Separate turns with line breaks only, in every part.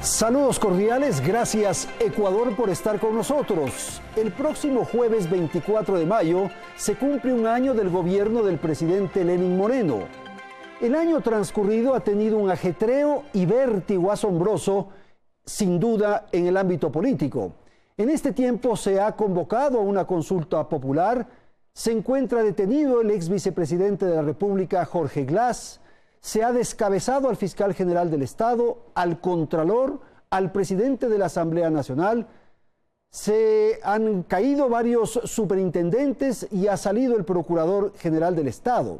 Saludos cordiales, gracias Ecuador por estar con nosotros. El próximo jueves 24 de mayo se cumple un año del gobierno del presidente Lenín Moreno. El año transcurrido ha tenido un ajetreo y vértigo asombroso, sin duda, en el ámbito político. En este tiempo se ha convocado a una consulta popular, se encuentra detenido el ex vicepresidente de la República, Jorge Glass, se ha descabezado al fiscal general del Estado, al contralor, al presidente de la Asamblea Nacional, se han caído varios superintendentes y ha salido el procurador general del Estado.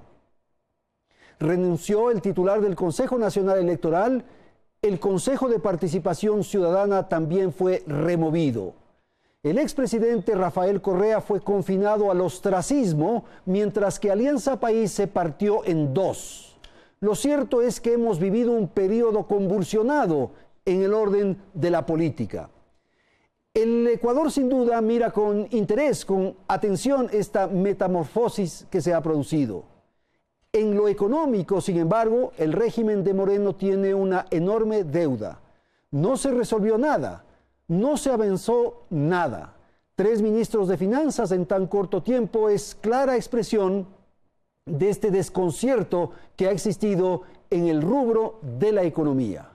Renunció el titular del Consejo Nacional Electoral, el Consejo de Participación Ciudadana también fue removido. El expresidente Rafael Correa fue confinado al ostracismo, mientras que Alianza País se partió en dos. Lo cierto es que hemos vivido un periodo convulsionado en el orden de la política. El Ecuador sin duda mira con interés, con atención esta metamorfosis que se ha producido. En lo económico, sin embargo, el régimen de Moreno tiene una enorme deuda. No se resolvió nada, no se avanzó nada. 3 ministros de finanzas en tan corto tiempo es clara expresión de este desconcierto que ha existido en el rubro de la economía.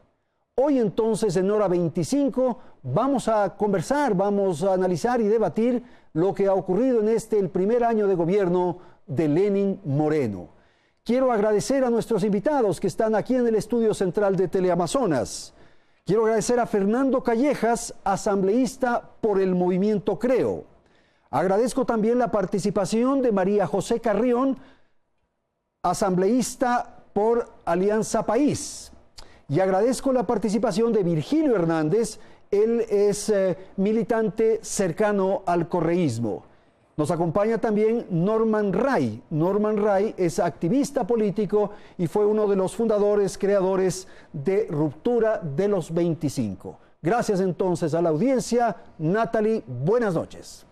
Hoy entonces, en hora 25, vamos a conversar, vamos a analizar y debatir lo que ha ocurrido en el primer año de gobierno de Lenín Moreno. Quiero agradecer a nuestros invitados que están aquí en el estudio central de Teleamazonas. Quiero agradecer a Fernando Callejas, asambleísta por el movimiento Creo. Agradezco también la participación de María José Carrión, asambleísta por Alianza País. Y agradezco la participación de Virgilio Hernández, él es militante cercano al correísmo. Nos acompaña también Norman Ray. Norman Ray es activista político y fue uno de los fundadores, creadores de Ruptura de los 25. Gracias entonces a la audiencia. Natalie, buenas noches.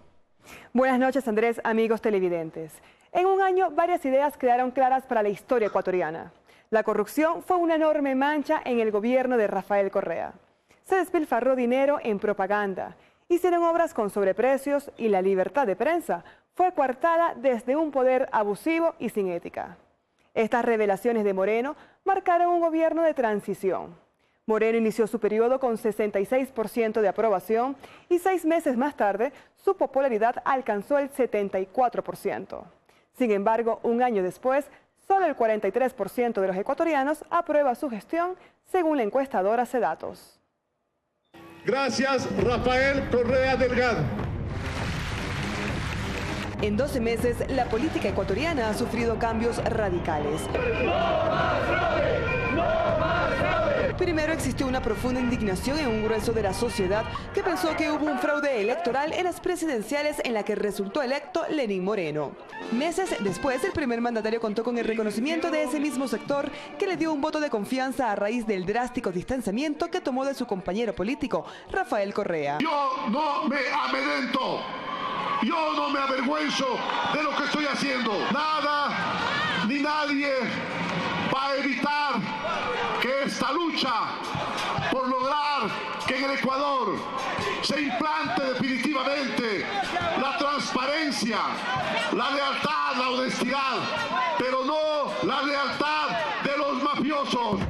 Buenas noches, Andrés, amigos televidentes. En un año, varias ideas quedaron claras para la historia ecuatoriana. La corrupción fue una enorme mancha en el gobierno de Rafael Correa. Se despilfarró dinero en propaganda, hicieron obras con sobreprecios y la libertad de prensa fue coartada desde un poder abusivo y sin ética. Estas revelaciones de Moreno marcaron un gobierno de transición. Moreno inició su periodo con 66% de aprobación y 6 meses más tarde su popularidad alcanzó el 74%. Sin embargo, un año después, solo el 43% de los ecuatorianos aprueba su gestión, según la encuestadora Cedatos.
Gracias, Rafael Correa Delgado.
En 12 meses, la política ecuatoriana ha sufrido cambios radicales. Primero existió una profunda indignación en un grueso de la sociedad que pensó que hubo un fraude electoral en las presidenciales en la que resultó electo Lenín Moreno. Meses después, el primer mandatario contó con el reconocimiento de ese mismo sector que le dio un voto de confianza a raíz del drástico distanciamiento que tomó de su compañero político, Rafael Correa.
Yo no me amedrento, yo no me avergüenzo de lo que estoy haciendo. Nada ni nadie va a evitar que esta lucha por lograr que en el Ecuador se implante definitivamente la transparencia, la lealtad, la honestidad, pero no la lealtad de los mafiosos.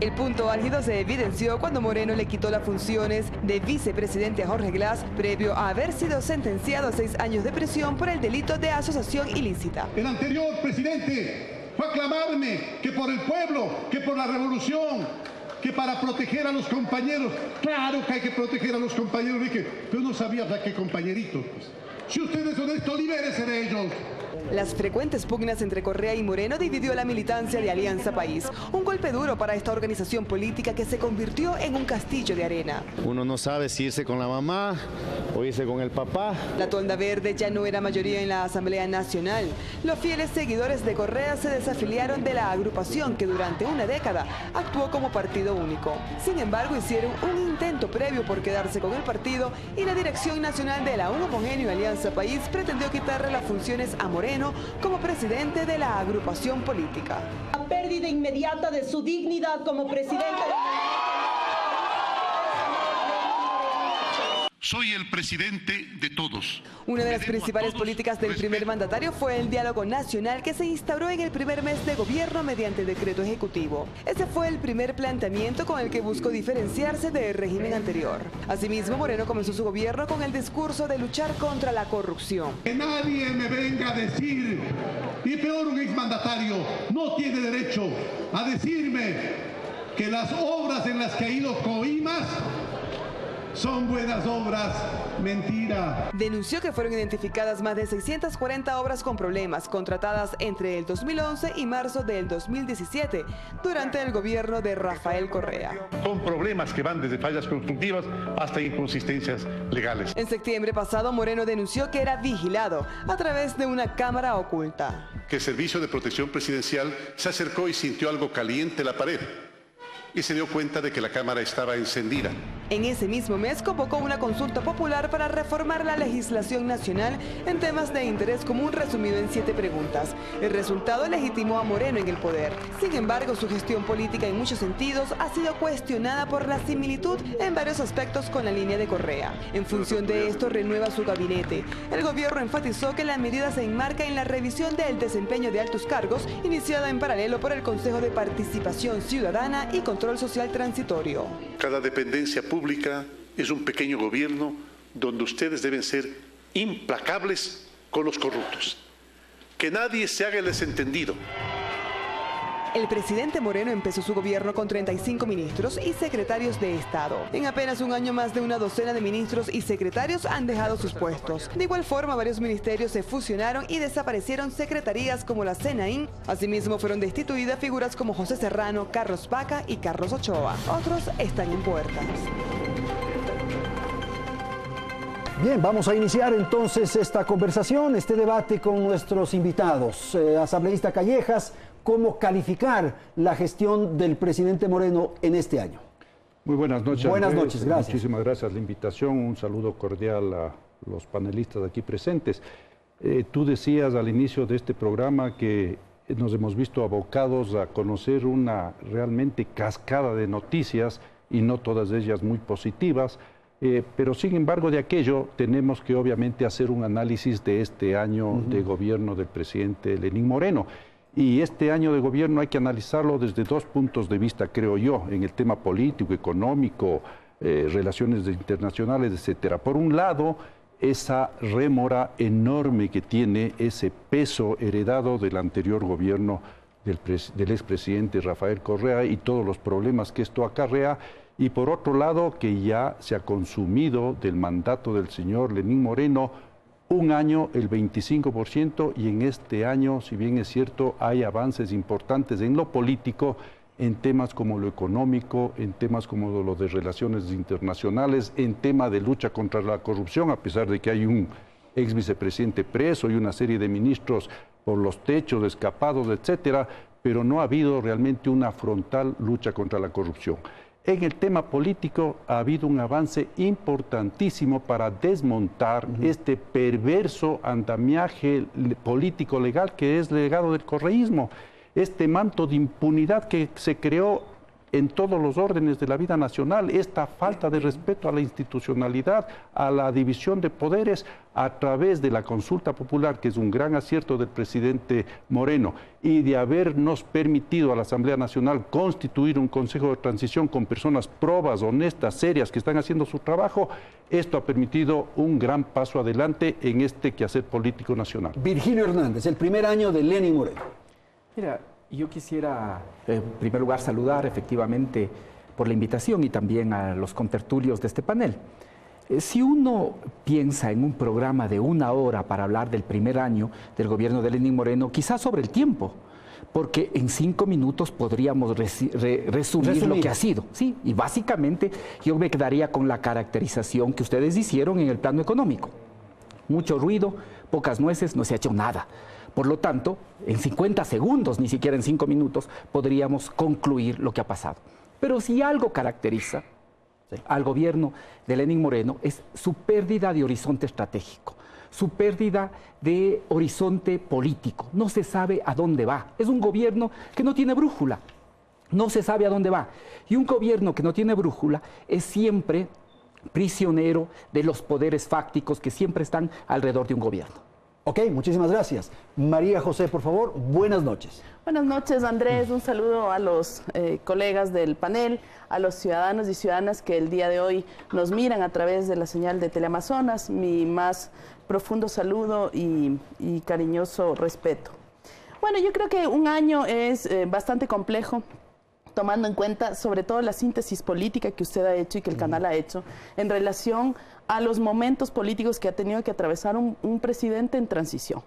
El punto álgido se evidenció cuando Moreno le quitó las funciones de vicepresidente a Jorge Glass, previo a haber sido sentenciado a 6 años de prisión por el delito de asociación ilícita.
El anterior presidente fue a clamarme que por el pueblo, que por la revolución, que para proteger a los compañeros. Claro que hay que proteger a los compañeros, pero no sabía para qué compañeritos. Pues. Si usted es honesto, libérese de ellos.
Las frecuentes pugnas entre Correa y Moreno dividió la militancia de Alianza País. Un golpe duro para esta organización política que se convirtió en un castillo de arena.
Uno no sabe si irse con la mamá o irse con el papá.
La tonda verde ya no era mayoría en la Asamblea Nacional. Los fieles seguidores de Correa se desafiliaron de la agrupación que durante una década actuó como partido único. Sin embargo, hicieron un intento previo por quedarse con el partido y la dirección nacional de la Un Homogéneo Alianza País pretendió quitarle las funciones a Moreno como presidente de la agrupación política.
La pérdida inmediata de su dignidad como presidente.
Soy el presidente de todos.
Una de las principales políticas del primer mandatario fue el diálogo nacional que se instauró en el primer mes de gobierno mediante decreto ejecutivo. Ese fue el primer planteamiento con el que buscó diferenciarse del régimen anterior. Asimismo, Moreno comenzó su gobierno con el discurso de luchar contra la corrupción.
Que nadie me venga a decir, y peor un exmandatario, no tiene derecho a decirme que las obras en las que ha ido Coimas son buenas obras. Mentira.
Denunció que fueron identificadas más de 640 obras con problemas contratadas entre el 2011 y marzo del 2017 durante el gobierno de Rafael Correa.
Son problemas que van desde fallas constructivas hasta inconsistencias legales.
En septiembre pasado, Moreno denunció que era vigilado a través de una cámara oculta.
Que el Servicio de Protección Presidencial se acercó y sintió algo caliente en la pared y se dio cuenta de que la cámara estaba encendida.
En ese mismo mes convocó una consulta popular para reformar la legislación nacional en temas de interés común resumido en 7 preguntas. El resultado legitimó a Moreno en el poder. Sin embargo, su gestión política en muchos sentidos ha sido cuestionada por la similitud en varios aspectos con la línea de Correa. En función de esto, renueva su gabinete. El gobierno enfatizó que la medida se enmarca en la revisión del desempeño de altos cargos iniciada en paralelo por el Consejo de Participación Ciudadana y Control Social Transitorio.
Cada dependencia pública es un pequeño gobierno donde ustedes deben ser implacables con los corruptos. Que nadie se haga el desentendido.
El presidente Moreno empezó su gobierno con 35 ministros y secretarios de Estado. En apenas un año, más de una docena de ministros y secretarios han dejado sus puestos. De igual forma, varios ministerios se fusionaron y desaparecieron secretarías como la SENAIN. Asimismo, fueron destituidas figuras como José Serrano, Carlos Vaca y Carlos Ochoa. Otros están en puertas.
Bien, vamos a iniciar entonces esta conversación, este debate con nuestros invitados. Asambleísta Callejas, ¿cómo calificar la gestión del presidente Moreno en este año?
Muy buenas noches.
Buenas noches, gracias.
Muchísimas gracias por la invitación. Un saludo cordial a los panelistas aquí presentes. Tú decías al inicio de este programa que nos hemos visto abocados a conocer una realmente cascada de noticias y no todas ellas muy positivas. Pero sin embargo de aquello tenemos que obviamente hacer un análisis de este año de gobierno del presidente Lenín Moreno. Y este año de gobierno hay que analizarlo desde 2 puntos de vista, creo yo, en el tema político, económico, relaciones internacionales, etcétera. Por un lado, esa rémora enorme que tiene ese peso heredado del anterior gobierno del expresidente Rafael Correa y todos los problemas que esto acarrea. Y por otro lado, que ya se ha consumido del mandato del señor Lenín Moreno un año el 25%, y en este año, si bien es cierto, hay avances importantes en lo político, en temas como lo económico, en temas como lo de relaciones internacionales, en tema de lucha contra la corrupción, a pesar de que hay un ex vicepresidente preso y una serie de ministros por los techos, escapados, etcétera, pero no ha habido realmente una frontal lucha contra la corrupción. En el tema político ha habido un avance importantísimo para desmontar este perverso andamiaje político legal que es legado del correísmo, este manto de impunidad que se creó en todos los órdenes de la vida nacional, esta falta de respeto a la institucionalidad, a la división de poderes a través de la consulta popular, que es un gran acierto del presidente Moreno, y de habernos permitido a la Asamblea Nacional constituir un Consejo de Transición con personas probas, honestas, serias, que están haciendo su trabajo. Esto ha permitido un gran paso adelante en este quehacer político nacional.
Virgilio Hernández, el primer año de Lenín Moreno.
Mira, yo quisiera, en primer lugar, saludar efectivamente por la invitación y también a los contertulios de este panel. Si uno piensa en un programa de 1 hora para hablar del primer año del gobierno de Lenín Moreno, quizás sobre el tiempo, porque en 5 minutos podríamos resumir lo que ha sido. Sí, y básicamente yo me quedaría con la caracterización que ustedes hicieron en el plano económico. Mucho ruido, pocas nueces, no se ha hecho nada. Por lo tanto, en 50 segundos, ni siquiera en 5 minutos, podríamos concluir lo que ha pasado. Pero si algo caracteriza al gobierno de Lenín Moreno es su pérdida de horizonte estratégico, su pérdida de horizonte político. No se sabe a dónde va. Es un gobierno que no tiene brújula, no se sabe a dónde va. Y un gobierno que no tiene brújula es siempre prisionero de los poderes fácticos que siempre están alrededor de un gobierno.
Ok, muchísimas gracias. María José, por favor, buenas noches.
Buenas noches, Andrés. Un saludo a los colegas del panel, a los ciudadanos y ciudadanas que el día de hoy nos miran a través de la señal de Teleamazonas. Mi más profundo saludo y cariñoso respeto. Bueno, yo creo que un año es bastante complejo, tomando en cuenta sobre todo la síntesis política que usted ha hecho y que el canal ha hecho en relación a los momentos políticos que ha tenido que atravesar un presidente en transición.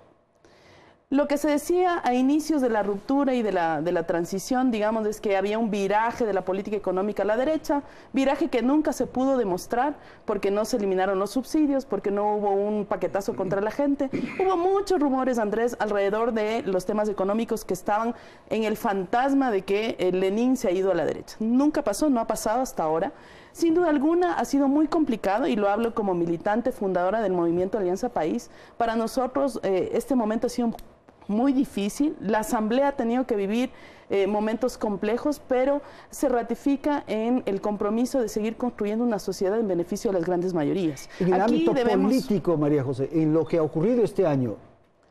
Lo que se decía a inicios de la ruptura y de la transición, digamos, es que había un viraje de la política económica a la derecha, viraje que nunca se pudo demostrar porque no se eliminaron los subsidios, porque no hubo un paquetazo contra la gente. Hubo muchos rumores, Andrés, alrededor de los temas económicos que estaban en el fantasma de que Lenin se ha ido a la derecha. Nunca pasó, no ha pasado hasta ahora. Sin duda alguna ha sido muy complicado, y lo hablo como militante fundadora del movimiento Alianza País. Para nosotros este momento ha sido muy difícil. La Asamblea ha tenido que vivir momentos complejos, pero se ratifica en el compromiso de seguir construyendo una sociedad en beneficio de las grandes mayorías.
En el ámbito político, María José, en lo que ha ocurrido este año,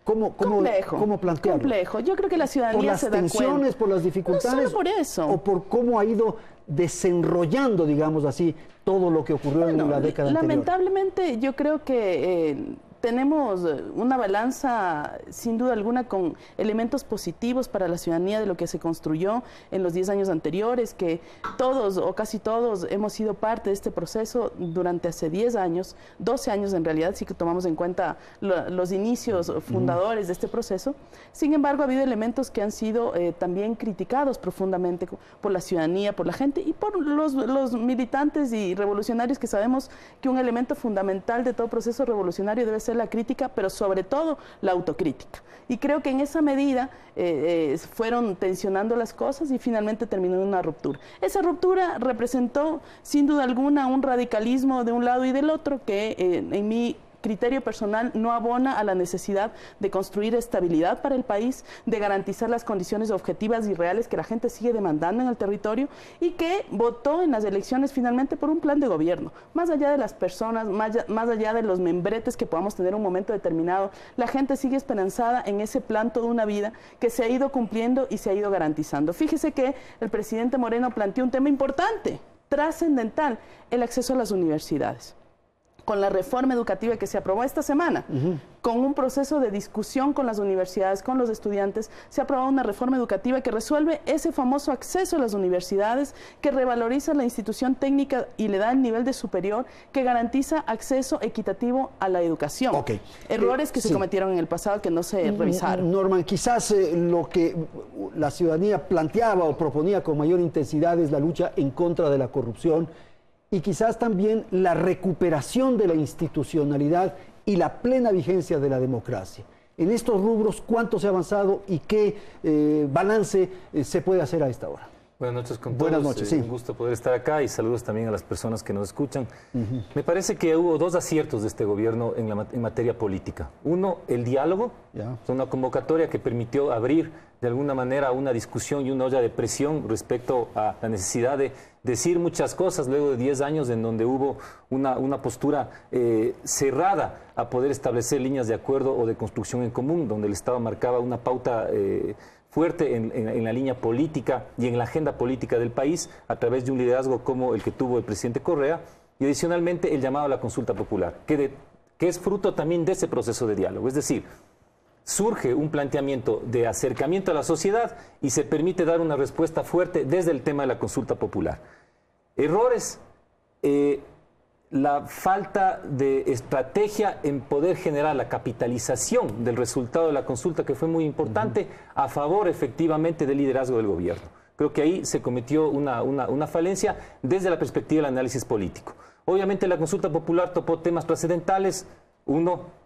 ¿cómo plantearlo?
Complejo. Yo creo que la ciudadanía se da cuenta. ¿Por las tensiones, por las dificultades? No solo por eso.
¿O por cómo ha ido desenrollando, digamos así, todo lo que ocurrió en la década anterior?
Lamentablemente, yo creo que tenemos una balanza, sin duda alguna, con elementos positivos para la ciudadanía de lo que se construyó en los 10 años anteriores, que todos o casi todos hemos sido parte de este proceso durante hace 10 años, 12 años en realidad, si que tomamos en cuenta los inicios fundadores de este proceso. Sin embargo, ha habido elementos que han sido también criticados profundamente por la ciudadanía, por la gente y por los militantes y revolucionarios, que sabemos que un elemento fundamental de todo proceso revolucionario debe ser la crítica, pero sobre todo la autocrítica. Y creo que en esa medida fueron tensionando las cosas y finalmente terminó en una ruptura. Esa ruptura representó sin duda alguna un radicalismo de un lado y del otro que en mi criterio personal no abona a la necesidad de construir estabilidad para el país, de garantizar las condiciones objetivas y reales que la gente sigue demandando en el territorio, y que votó en las elecciones finalmente por un plan de gobierno. Más allá de las personas, más allá de los membretes que podamos tener en un momento determinado, la gente sigue esperanzada en ese plan toda una vida que se ha ido cumpliendo y se ha ido garantizando. Fíjese que el presidente Moreno planteó un tema importante, trascendental: el acceso a las universidades. Con la reforma educativa que se aprobó esta semana, con un proceso de discusión con las universidades, con los estudiantes, se ha aprobado una reforma educativa que resuelve ese famoso acceso a las universidades, que revaloriza la institución técnica y le da el nivel de superior, que garantiza acceso equitativo a la educación. Errores que se cometieron en el pasado que no se revisaron.
Norman, quizás lo que la ciudadanía planteaba o proponía con mayor intensidad es la lucha en contra de la corrupción, y quizás también la recuperación de la institucionalidad y la plena vigencia de la democracia. En estos rubros, ¿cuánto se ha avanzado y qué balance se puede hacer a esta hora?
Buenas noches con todos.
Buenas noches, sí.
Un gusto poder estar acá y saludos también a las personas que nos escuchan. Me parece que hubo dos aciertos de este gobierno en materia política. Uno, el diálogo. Es una convocatoria que permitió abrir de alguna manera una discusión y una olla de presión respecto a la necesidad de decir muchas cosas luego de 10 años en donde hubo una postura cerrada a poder establecer líneas de acuerdo o de construcción en común, donde el Estado marcaba una pauta fuerte en la línea política y en la agenda política del país a través de un liderazgo como el que tuvo el presidente Correa, y adicionalmente el llamado a la consulta popular, que es fruto también de ese proceso de diálogo. Es decir, surge un planteamiento de acercamiento a la sociedad y se permite dar una respuesta fuerte desde el tema de la consulta popular. Errores, la falta de estrategia en poder generar la capitalización del resultado de la consulta, que fue muy importante, a favor efectivamente del liderazgo del gobierno. Creo que ahí se cometió una falencia desde la perspectiva del análisis político. Obviamente la consulta popular topó temas trascendentales. Uno,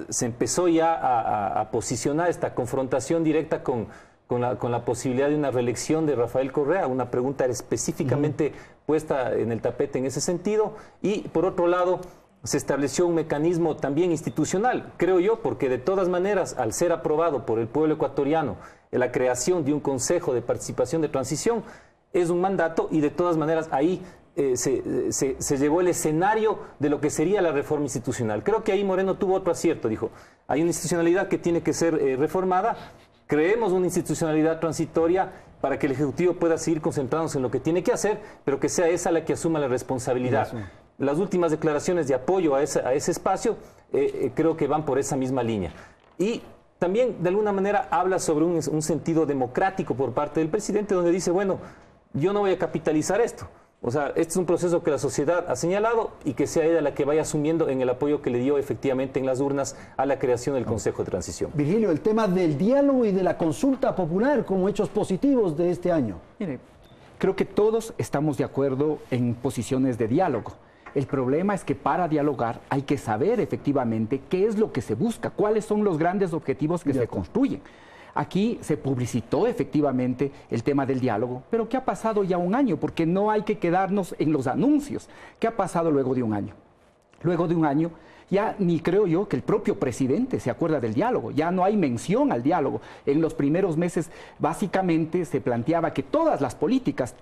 se empezó ya a posicionar esta confrontación directa con la posibilidad de una reelección de Rafael Correa. Una pregunta era específicamente puesta en el tapete en ese sentido. Y por otro lado, se estableció un mecanismo también institucional, creo yo, porque de todas maneras, al ser aprobado por el pueblo ecuatoriano la creación de un Consejo de Participación de Transición, es un mandato, y de todas maneras ahí se llevó el escenario de lo que sería la reforma institucional. Creo que ahí Moreno tuvo otro acierto, dijo, hay una institucionalidad que tiene que ser reformada, creemos una institucionalidad transitoria para que el Ejecutivo pueda seguir concentrándose en lo que tiene que hacer, pero que sea esa la que asuma la responsabilidad. Las últimas declaraciones de apoyo a ese espacio creo que van por esa misma línea. Y también, de alguna manera, habla sobre un sentido democrático por parte del presidente, donde dice, bueno, yo no voy a capitalizar esto. O sea, este es un proceso que la sociedad ha señalado y que sea ella la que vaya asumiendo en el apoyo que le dio efectivamente en las urnas a la creación del Consejo de Transición.
Virgilio, el tema del diálogo y de la consulta popular como hechos positivos de este año.
Mire, creo que todos estamos de acuerdo en posiciones de diálogo. El problema es que para dialogar hay que saber efectivamente qué es lo que se busca, cuáles son los grandes objetivos que se construyen. Aquí se publicitó efectivamente el tema del diálogo, pero ¿qué ha pasado ya un año? Porque no hay que quedarnos en los anuncios. ¿Qué ha pasado luego de un año? Luego de un año ya ni creo yo que el propio presidente se acuerda del diálogo, ya no hay mención al diálogo. En los primeros meses básicamente se planteaba que todas las políticas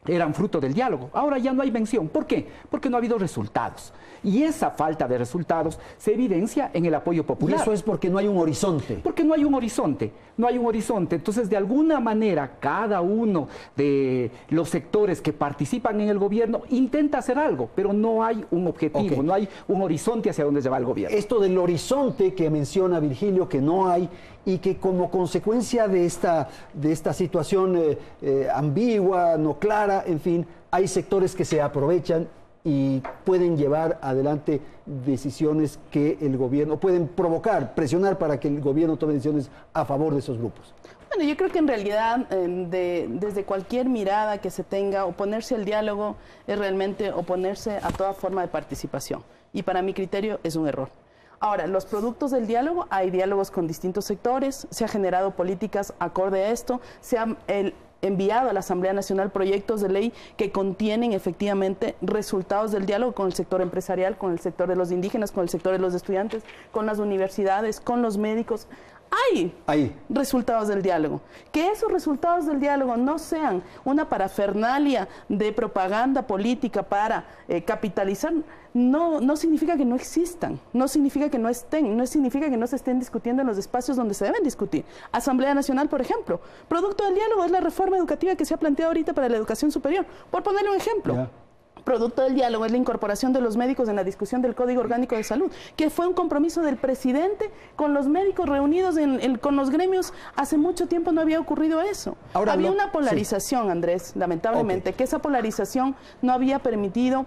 eran fruto del diálogo. Ahora ya no hay mención. ¿Por qué? Porque no ha habido resultados. Y esa falta de resultados se evidencia en el apoyo popular.
Y eso es porque no hay un horizonte.
Porque no hay un horizonte. No hay un horizonte. Entonces, de alguna manera, cada uno de los sectores que participan en el gobierno intenta hacer algo, pero no hay un objetivo, no hay un horizonte hacia donde se va el gobierno.
Esto del horizonte que menciona Virgilio, que no hay, y que como consecuencia de esta situación ambigua, no clara, en fin, hay sectores que se aprovechan y pueden llevar adelante decisiones que el gobierno, pueden provocar, presionar para que el gobierno tome decisiones a favor de esos grupos.
Bueno, yo creo que en realidad desde cualquier mirada que se tenga, oponerse al diálogo es realmente oponerse a toda forma de participación. Y para mi criterio es un error. Ahora, los productos del diálogo, hay diálogos con distintos sectores, se han generado políticas acorde a esto, se han enviado a la Asamblea Nacional proyectos de ley que contienen efectivamente resultados del diálogo con el sector empresarial, con el sector de los indígenas, con el sector de los estudiantes, con las universidades, con los médicos. Hay resultados del diálogo. Que esos resultados del diálogo no sean una parafernalia de propaganda política para capitalizar, no significa que no existan, no significa que no estén, no significa que no se estén discutiendo en los espacios donde se deben discutir. Asamblea Nacional, por ejemplo, producto del diálogo es la reforma educativa que se ha planteado ahorita para la educación superior, por ponerle un ejemplo. Producto del diálogo es la incorporación de los médicos en la discusión del Código Orgánico de Salud, que fue un compromiso del presidente con los médicos reunidos con los gremios. Hace mucho tiempo no había ocurrido eso. Ahora, había una polarización, Andrés, lamentablemente, que esa polarización no había permitido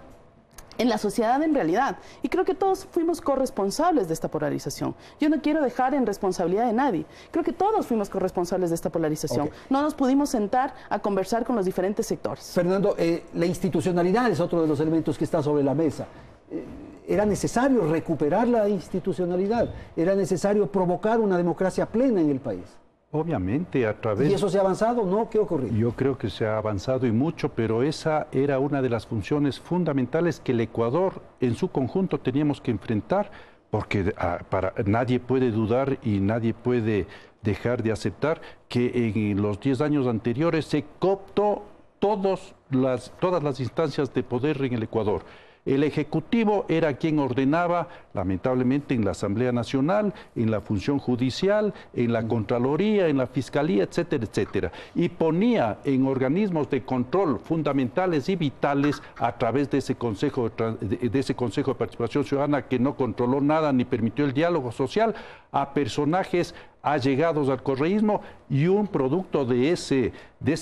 en la sociedad en realidad. Y creo que todos fuimos corresponsables de esta polarización. Yo no quiero dejar en responsabilidad de nadie. Creo que todos fuimos corresponsables de esta polarización. No nos pudimos sentar a conversar con los diferentes sectores.
Fernando, la institucionalidad es otro de los elementos que está sobre la mesa. Era necesario recuperar la institucionalidad. Era necesario provocar una democracia plena en el país.
Obviamente, a través...
¿Y eso se ha avanzado? ¿No? ¿Qué ocurrió?
Yo creo que se ha avanzado y mucho, pero esa era una de las funciones fundamentales que el Ecuador en su conjunto teníamos que enfrentar, porque nadie puede dudar y nadie puede dejar de aceptar que en los 10 años anteriores se cooptó todas las instancias de poder en el Ecuador. El Ejecutivo era quien ordenaba, lamentablemente, en la Asamblea Nacional, en la función judicial, en la Contraloría, en la Fiscalía, etcétera, etcétera. Y ponía en organismos de control fundamentales y vitales a través de ese Consejo de Participación Ciudadana que no controló nada ni permitió el diálogo social a personajes allegados al correísmo, y un producto de ese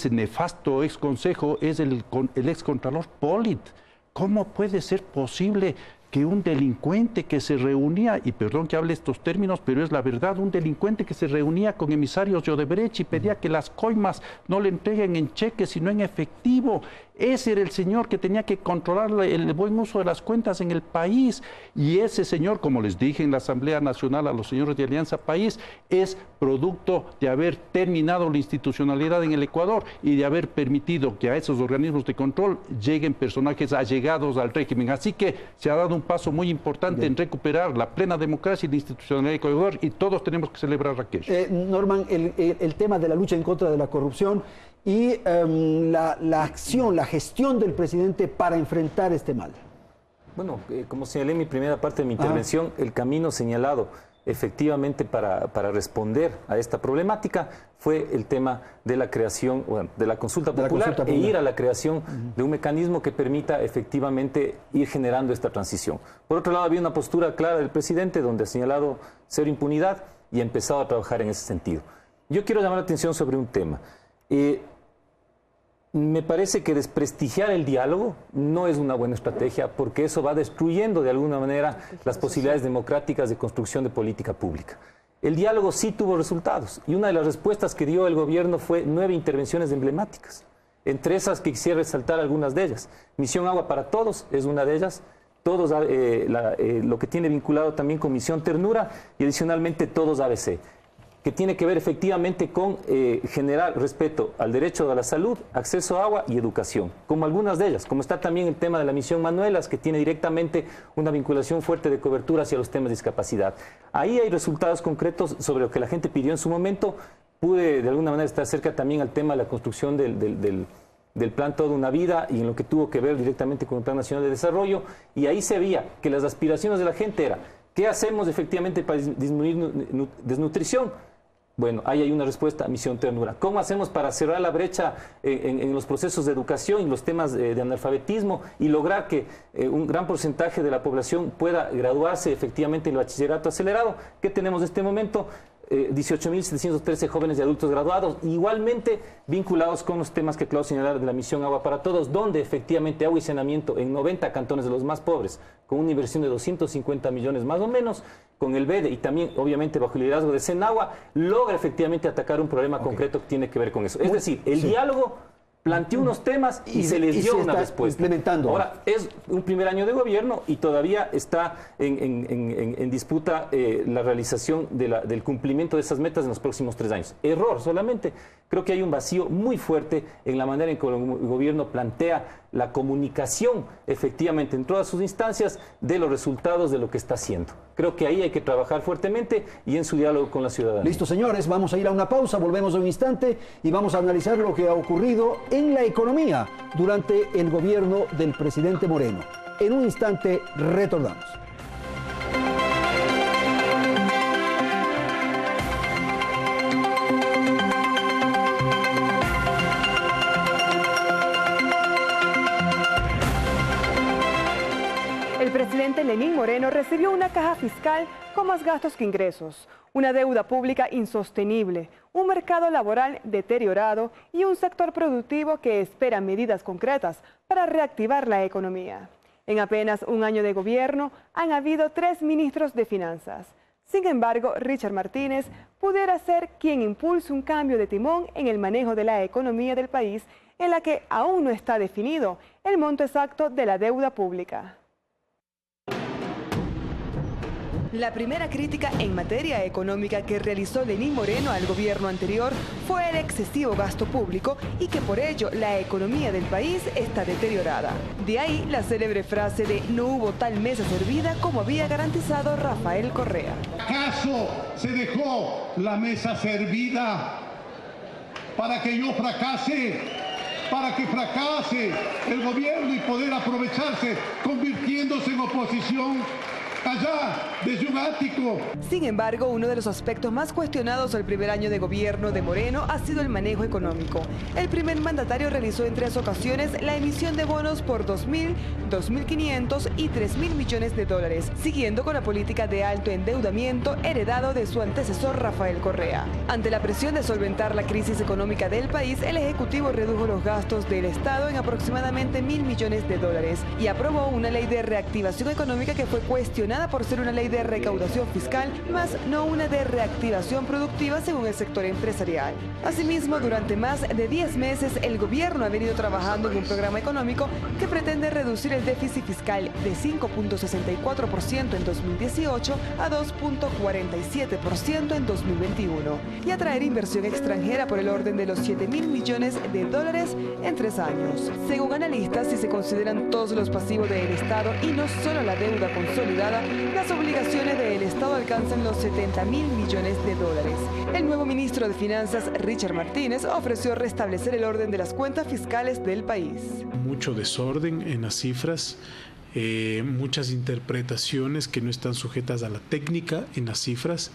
nefasto exconsejo es el excontralor Polit. ¿Cómo puede ser posible que un delincuente que se reunía, y perdón que hable estos términos, pero es la verdad, un delincuente que se reunía con emisarios de Odebrecht y pedía que las coimas no le entreguen en cheque, sino en efectivo? Ese era el señor que tenía que controlar el buen uso de las cuentas en el país. Y ese señor, como les dije en la Asamblea Nacional a los señores de Alianza País, es producto de haber terminado la institucionalidad en el Ecuador y de haber permitido que a esos organismos de control lleguen personajes allegados al régimen. Así que se ha dado un paso muy importante en recuperar la plena democracia y la institucionalidad del Ecuador, y todos tenemos que celebrar aquello.
Norman, el tema de la lucha en contra de la corrupción y la acción, la gestión del presidente para enfrentar este mal.
Bueno, como señalé en mi primera parte de mi intervención, el camino señalado efectivamente para responder a esta problemática fue el tema de la creación, bueno, de la consulta popular e ir a la creación de un mecanismo que permita efectivamente ir generando esta transición. Por otro lado, había una postura clara del presidente donde ha señalado cero impunidad y ha empezado a trabajar en ese sentido. Yo quiero llamar la atención sobre un tema. Me parece que desprestigiar el diálogo no es una buena estrategia, porque eso va destruyendo de alguna manera las posibilidades democráticas de construcción de política pública. El diálogo sí tuvo resultados, y una de las respuestas que dio el gobierno fue 9 intervenciones emblemáticas. Entre esas que quisiera resaltar algunas de ellas. Misión Agua para Todos es una de ellas. Todos, lo que tiene vinculado también con Misión Ternura, y adicionalmente Todos ABC, que tiene que ver efectivamente con generar respeto al derecho a la salud, acceso a agua y educación, como algunas de ellas, como está también el tema de la Misión Manuelas, que tiene directamente una vinculación fuerte de cobertura hacia los temas de discapacidad. Ahí hay resultados concretos sobre lo que la gente pidió en su momento. Pude de alguna manera estar cerca también al tema de la construcción del plan Toda una Vida, y en lo que tuvo que ver directamente con el Plan Nacional de Desarrollo, y ahí se veía que las aspiraciones de la gente eran: ¿qué hacemos efectivamente para disminuir desnutrición? Bueno, ahí hay una respuesta: Misión Ternura. ¿Cómo hacemos para cerrar la brecha en los procesos de educación y los temas de analfabetismo y lograr que un gran porcentaje de la población pueda graduarse efectivamente en el bachillerato acelerado? ¿Qué tenemos en este momento? 18.713 jóvenes y adultos graduados, igualmente vinculados con los temas que acabo de señalar de la Misión Agua para Todos, donde efectivamente agua y saneamiento en 90 cantones de los más pobres, con una inversión de 250 millones más o menos, con el BEDE y también obviamente bajo el liderazgo de Senagua, logra efectivamente atacar un problema concreto que tiene que ver con eso. Es decir, el diálogo planteó unos temas y se les dio una respuesta. Ahora, es un primer año de gobierno y todavía está en disputa la realización del cumplimiento de esas metas en los próximos 3 años. Error solamente. Creo que hay un vacío muy fuerte en la manera en que el gobierno plantea la comunicación efectivamente en todas sus instancias de los resultados de lo que está haciendo. Creo que ahí hay que trabajar fuertemente y en su diálogo con la ciudadanía.
Listo, señores, vamos a ir a una pausa, volvemos en un instante y vamos a analizar lo que ha ocurrido en la economía durante el gobierno del presidente Moreno. En un instante retornamos.
El presidente Lenín Moreno recibió una caja fiscal con más gastos que ingresos, una deuda pública insostenible, un mercado laboral deteriorado y un sector productivo que espera medidas concretas para reactivar la economía. En apenas un año de gobierno han habido 3 ministros de finanzas. Sin embargo, Richard Martínez pudiera ser quien impulse un cambio de timón en el manejo de la economía del país, en la que aún no está definido el monto exacto de la deuda pública. La primera crítica en materia económica que realizó Lenín Moreno al gobierno anterior fue el excesivo gasto público y que por ello la economía del país está deteriorada. De ahí la célebre frase de "no hubo tal mesa servida como había garantizado Rafael Correa".
¿Acaso se dejó la mesa servida para que yo fracase? Para que fracase el gobierno y poder aprovecharse convirtiéndose en oposición allá, desde un ático.
Sin embargo, uno de los aspectos más cuestionados del primer año de gobierno de Moreno ha sido el manejo económico. El primer mandatario realizó en 3 ocasiones la emisión de bonos por 2.000, 2.500 y 3.000 millones de dólares, siguiendo con la política de alto endeudamiento heredado de su antecesor Rafael Correa. Ante la presión de solventar la crisis económica del país, el Ejecutivo redujo los gastos del Estado en aproximadamente 1.000 millones de dólares y aprobó una ley de reactivación económica que fue cuestionada cuestionada por ser una ley de recaudación fiscal, más no una de reactivación productiva según el sector empresarial. Asimismo, durante más de 10 meses, el gobierno ha venido trabajando en un programa económico que pretende reducir el déficit fiscal de 5.64% en 2018 a 2.47% en 2021 y atraer inversión extranjera por el orden de los 7.000 millones de dólares en 3 años. Según analistas, si se consideran todos los pasivos del Estado y no solo la deuda consolidada, las obligaciones del Estado alcanzan los 70.000 millones de dólares. El nuevo ministro de Finanzas, Richard Martínez, ofreció restablecer el orden de las cuentas fiscales del país.
Mucho desorden en las cifras, muchas interpretaciones que no están sujetas a la técnica en las cifras.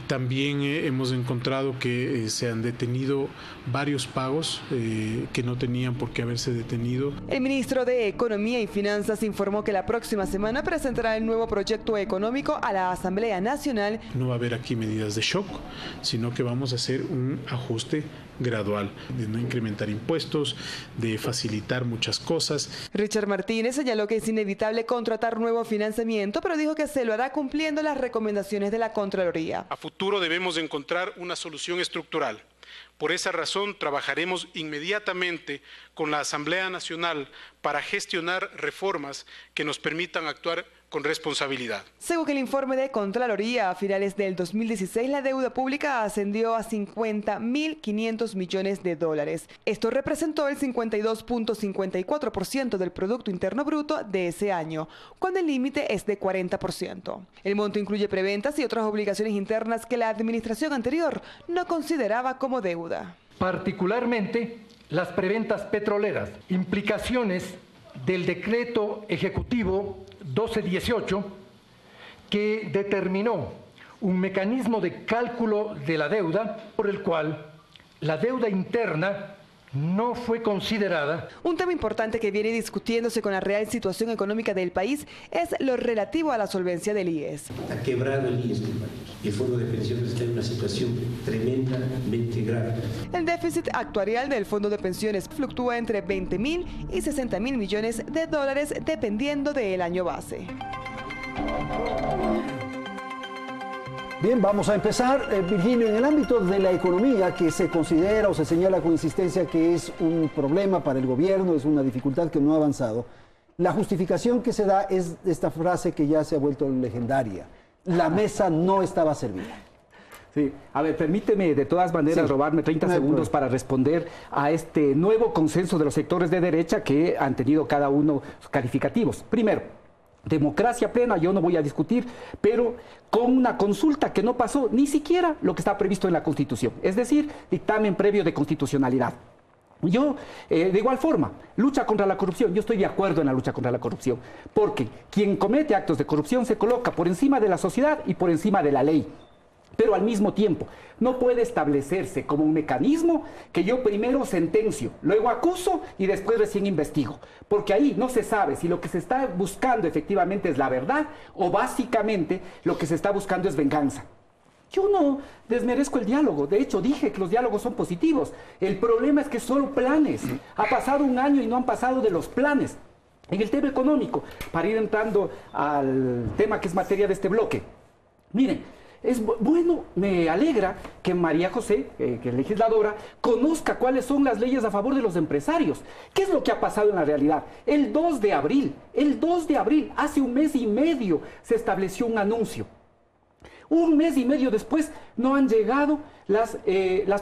También hemos encontrado que se han detenido varios pagos que no tenían por qué haberse detenido.
El ministro de Economía y Finanzas informó que la próxima semana presentará el nuevo proyecto económico a la Asamblea Nacional.
No va a haber aquí medidas de shock, sino que vamos a hacer un ajuste gradual, de no incrementar impuestos, de facilitar muchas cosas.
Richard Martínez señaló que es inevitable contratar nuevo financiamiento, pero dijo que se lo hará cumpliendo las recomendaciones de la Contraloría.
A futuro debemos encontrar una solución estructural. Por esa razón, trabajaremos inmediatamente con la Asamblea Nacional para gestionar reformas que nos permitan actuar con responsabilidad.
Según el informe de Contraloría, a finales del 2016 la deuda pública ascendió a 50.500 millones de dólares. Esto representó el 52.54% del Producto Interno Bruto de ese año, cuando el límite es de 40%. El monto incluye preventas y otras obligaciones internas que la administración anterior no consideraba como deuda.
Particularmente las preventas petroleras, implicaciones del decreto ejecutivo 1218, que determinó un mecanismo de cálculo de la deuda por el cual la deuda interna no fue considerada.
Un tema importante que viene discutiéndose con la real situación económica del país es lo relativo a la solvencia del IES.
Ha quebrado el IES, el Fondo de Pensiones está en una situación tremendamente grave.
El déficit actuarial del Fondo de Pensiones fluctúa entre 20.000 y 60.000 millones de dólares dependiendo del año base.
Bien, vamos a empezar. Virginio, en el ámbito de la economía, que se considera o se señala con insistencia que es un problema para el gobierno, es una dificultad que no ha avanzado, la justificación que se da es esta frase que ya se ha vuelto legendaria: la mesa no estaba servida.
Sí, a ver, permíteme de todas maneras robarme 30 segundos para responder a este nuevo consenso de los sectores de derecha que han tenido cada uno sus calificativos. Primero, democracia plena, yo no voy a discutir, pero con una consulta que no pasó ni siquiera lo que está previsto en la Constitución, es decir, dictamen previo de constitucionalidad. Yo, de igual forma, lucha contra la corrupción, yo estoy de acuerdo en la lucha contra la corrupción, porque quien comete actos de corrupción se coloca por encima de la sociedad y por encima de la ley. Pero al mismo tiempo, no puede establecerse como un mecanismo que yo primero sentencio, luego acuso y después recién investigo. Porque ahí no se sabe si lo que se está buscando efectivamente es la verdad o básicamente lo que se está buscando es venganza. Yo no desmerezco el diálogo, de hecho dije que los diálogos son positivos. El problema es que solo planes. Ha pasado un año y no han pasado de los planes. En el tema económico, para ir entrando al tema que es materia de este bloque, miren, es bueno, me alegra que María José, que es legisladora, conozca cuáles son las leyes a favor de los empresarios. ¿Qué es lo que ha pasado en la realidad? El 2 de abril, hace un mes y medio, se estableció un anuncio. Un mes y medio después no han llegado las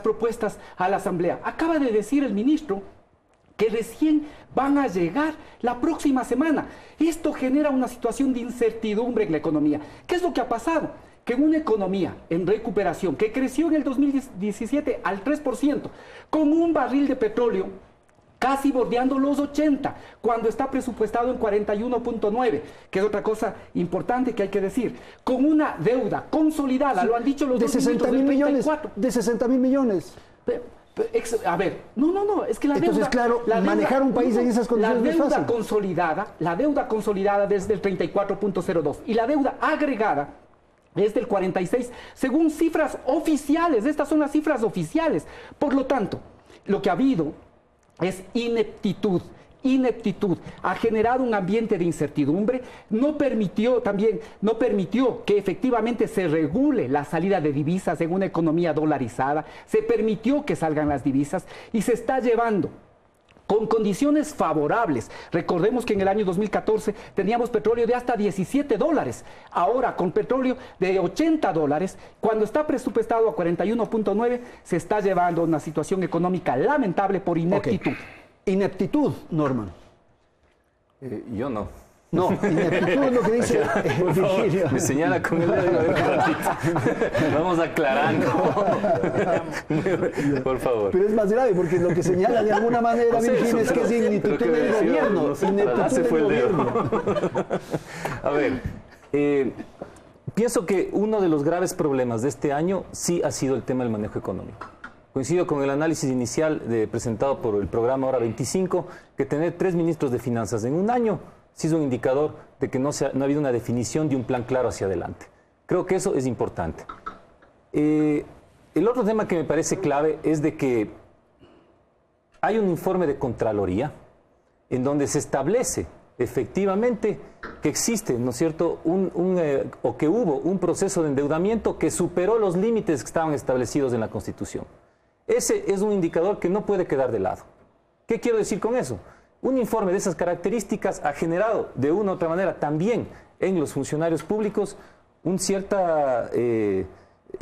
propuestas a la Asamblea. Acaba de decir el ministro que recién van a llegar la próxima semana. Esto genera una situación de incertidumbre en la economía. ¿Qué es lo que ha pasado? Que en una economía en recuperación, que creció en el 2017 al 3%, con un barril de petróleo casi bordeando los 80, cuando está presupuestado en 41.9, que es otra cosa importante que hay que decir, con una deuda consolidada, lo han dicho los dos ministros del 34.
De 60.000 millones.
A ver, no, es que la deuda...
Entonces, claro, manejar un país en esas condiciones
la deuda
es fácil.
la deuda consolidada desde el 34.02 y la deuda agregada es del 46, según cifras oficiales. Estas son las cifras oficiales. Por lo tanto, lo que ha habido es ineptitud ineptitud, ha generado un ambiente de incertidumbre, no permitió que efectivamente se regule la salida de divisas en una economía dolarizada, se permitió que salgan las divisas y se está llevando con condiciones favorables. Recordemos que en el año 2014 teníamos petróleo de hasta $17. Ahora, con petróleo de $80, cuando está presupuestado a 41.9, se está llevando una situación económica lamentable por ineptitud.
Okay. Ineptitud, Norman.
Yo no.
No, ineptitud es lo que dice Virgilio.
Me señala con el dedo. Vamos aclarando. Por favor.
Pero es más grave porque lo que señala de alguna manera, Virgilio, es que es ineptitud del gobierno. Ineptitud del gobierno.
A ver, pienso que uno de los graves problemas de este año sí ha sido el tema del manejo económico. Coincido con el análisis inicial presentado por el programa Hora 25, que tener 3 ministros de finanzas en un año sí es un indicador de que no ha habido una definición de un plan claro hacia adelante. Creo que eso es importante. El otro tema que me parece clave es de que hay un informe de Contraloría en donde se establece efectivamente que existe, ¿no es cierto?, o que hubo un proceso de endeudamiento que superó los límites que estaban establecidos en la Constitución. Ese es un indicador que no puede quedar de lado. ¿Qué quiero decir con eso? Un informe de esas características ha generado de una u otra manera también en los funcionarios públicos una cierta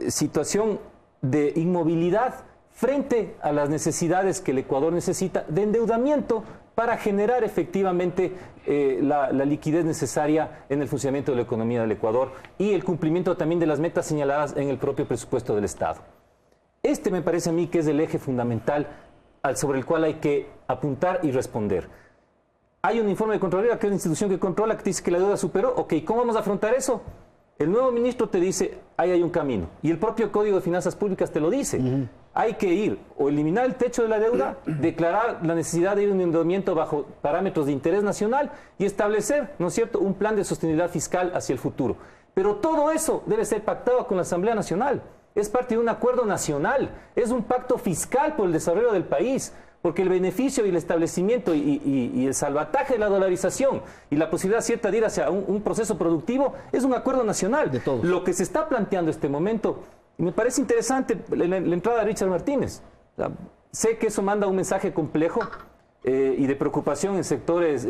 situación de inmovilidad frente a las necesidades que el Ecuador necesita de endeudamiento para generar efectivamente la liquidez necesaria en el funcionamiento de la economía del Ecuador y el cumplimiento también de las metas señaladas en el propio presupuesto del Estado. Este me parece a mí que es el eje fundamental sobre el cual hay que apuntar y responder. Hay un informe de Contraloría, que es la institución que controla, que dice que la deuda superó. Ok, ¿cómo vamos a afrontar eso? El nuevo ministro te dice, ahí hay un camino. Y el propio Código de Finanzas Públicas te lo dice. Hay que ir o eliminar el techo de la deuda, declarar la necesidad de ir a un endeudamiento bajo parámetros de interés nacional y establecer, ¿no es cierto?, un plan de sostenibilidad fiscal hacia el futuro. Pero todo eso debe ser pactado con la Asamblea Nacional. Es parte de un acuerdo nacional, es un pacto fiscal por el desarrollo del país, porque el beneficio y el establecimiento y el salvataje de la dolarización y la posibilidad cierta de ir hacia un proceso productivo es un acuerdo nacional. De todos. Lo que se está planteando en este momento, y me parece interesante la entrada de Richard Martínez. Sé que eso manda un mensaje complejo y de preocupación en sectores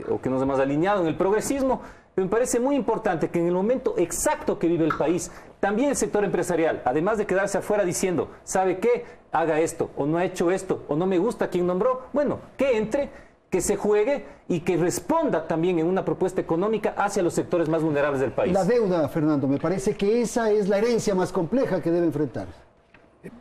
o que nos hemos alineado en el progresismo. Me parece muy importante que en el momento exacto que vive el país, también el sector empresarial, además de quedarse afuera diciendo, ¿sabe qué? Haga esto, o no ha hecho esto, o no me gusta quien nombró. Bueno, que entre, que se juegue y que responda también en una propuesta económica hacia los sectores más vulnerables del país.
La deuda, Fernando, me parece que esa es la herencia más compleja que debe enfrentar.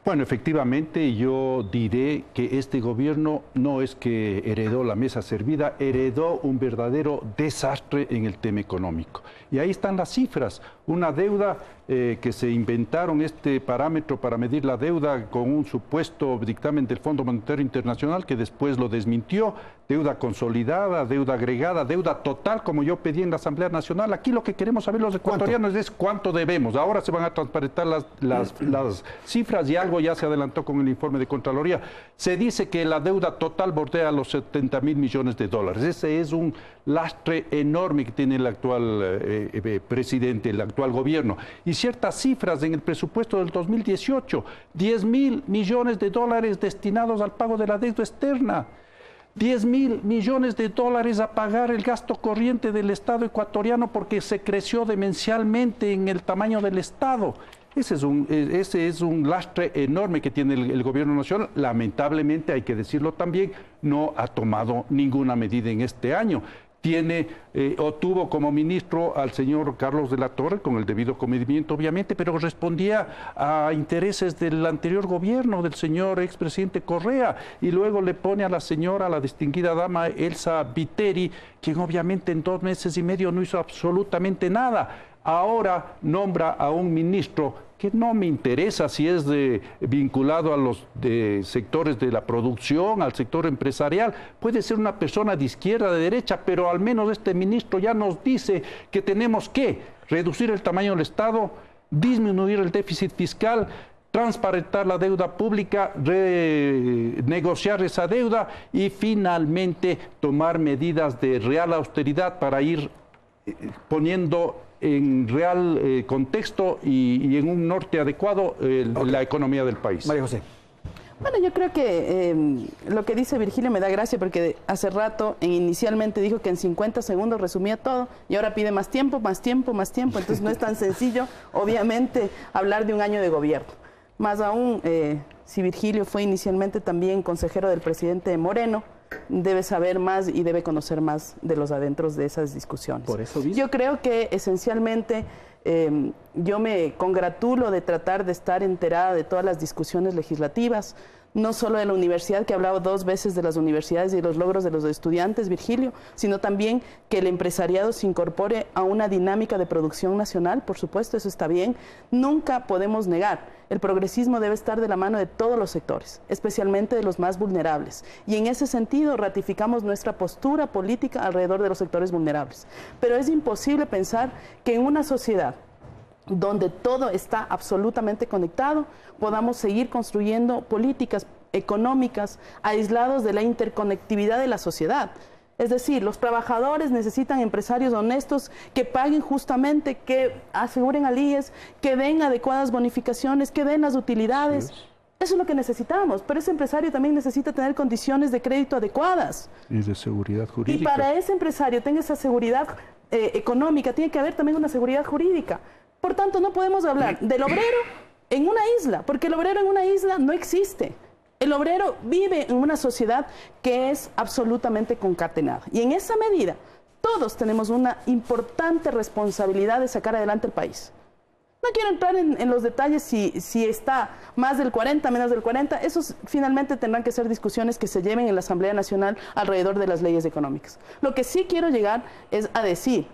Bueno, efectivamente yo diré que este gobierno no es que heredó la mesa servida, heredó un verdadero desastre en el tema económico. Y ahí están las cifras, una deuda que se inventaron este parámetro para medir la deuda con un supuesto dictamen del Fondo Monetario Internacional que después lo desmintió, deuda consolidada, deuda agregada, deuda total, como yo pedí en la Asamblea Nacional. Aquí lo que queremos saber los ecuatorianos es cuánto debemos. Ahora se van a transparentar las cifras y algo ya se adelantó con el informe de Contraloría. Se dice que la deuda total bordea los 70.000 millones de dólares. Ese es un lastre enorme que tiene el actual presidente, el actual gobierno. Y ciertas cifras en el presupuesto del 2018, 10.000 millones de dólares destinados al pago de la deuda externa. 10.000 millones de dólares a pagar el gasto corriente del Estado ecuatoriano porque se creció demencialmente en el tamaño del Estado. Ese es un lastre enorme que tiene el gobierno nacional. Lamentablemente, hay que decirlo también, no ha tomado ninguna medida en este año. Tuvo como ministro al señor Carlos de la Torre, con el debido comedimiento obviamente, pero respondía a intereses del anterior gobierno, del señor expresidente Correa, y luego le pone a la señora, la distinguida dama Elsa Viteri, quien obviamente en 2 meses y medio no hizo absolutamente nada. Ahora nombra a un ministro que no me interesa si es vinculado a los sectores de la producción, al sector empresarial. Puede ser una persona de izquierda, de derecha, pero al menos este ministro ya nos dice que tenemos que reducir el tamaño del Estado, disminuir el déficit fiscal, transparentar la deuda pública, renegociar esa deuda y finalmente tomar medidas de real austeridad para ir poniendo en real contexto y en un norte adecuado la economía del país.
María José.
Bueno, yo creo que lo que dice Virgilio me da gracia porque hace rato inicialmente dijo que en 50 segundos resumía todo y ahora pide más tiempo, más tiempo, más tiempo. Entonces no es tan sencillo, obviamente, hablar de un año de gobierno. Más aún, si Virgilio fue inicialmente también consejero del presidente Moreno, debe saber más y debe conocer más de los adentros de esas discusiones.
Por eso mismo.
Yo creo que esencialmente yo me congratulo de tratar de estar enterada de todas las discusiones legislativas, no solo de la universidad, que ha hablado 2 veces de las universidades y los logros de los estudiantes, Virgilio, sino también que el empresariado se incorpore a una dinámica de producción nacional, por supuesto, eso está bien. Nunca podemos negar, el progresismo debe estar de la mano de todos los sectores, especialmente de los más vulnerables. Y en ese sentido ratificamos nuestra postura política alrededor de los sectores vulnerables. Pero es imposible pensar que en una sociedad donde todo está absolutamente conectado, podamos seguir construyendo políticas económicas aislados de la interconectividad de la sociedad. Es decir, los trabajadores necesitan empresarios honestos que paguen justamente, que aseguren al IES, que den adecuadas bonificaciones, que den las utilidades. Eso es lo que necesitamos, pero ese empresario también necesita tener condiciones de crédito adecuadas.
Y de seguridad jurídica.
Y para ese empresario tenga esa seguridad económica, tiene que haber también una seguridad jurídica. Por tanto, no podemos hablar del obrero en una isla, porque el obrero en una isla no existe. El obrero vive en una sociedad que es absolutamente concatenada. Y en esa medida, todos tenemos una importante responsabilidad de sacar adelante el país. No quiero entrar en los detalles si está más del 40, menos del 40. Esos finalmente tendrán que ser discusiones que se lleven en la Asamblea Nacional alrededor de las leyes económicas. Lo que sí quiero llegar es a decir,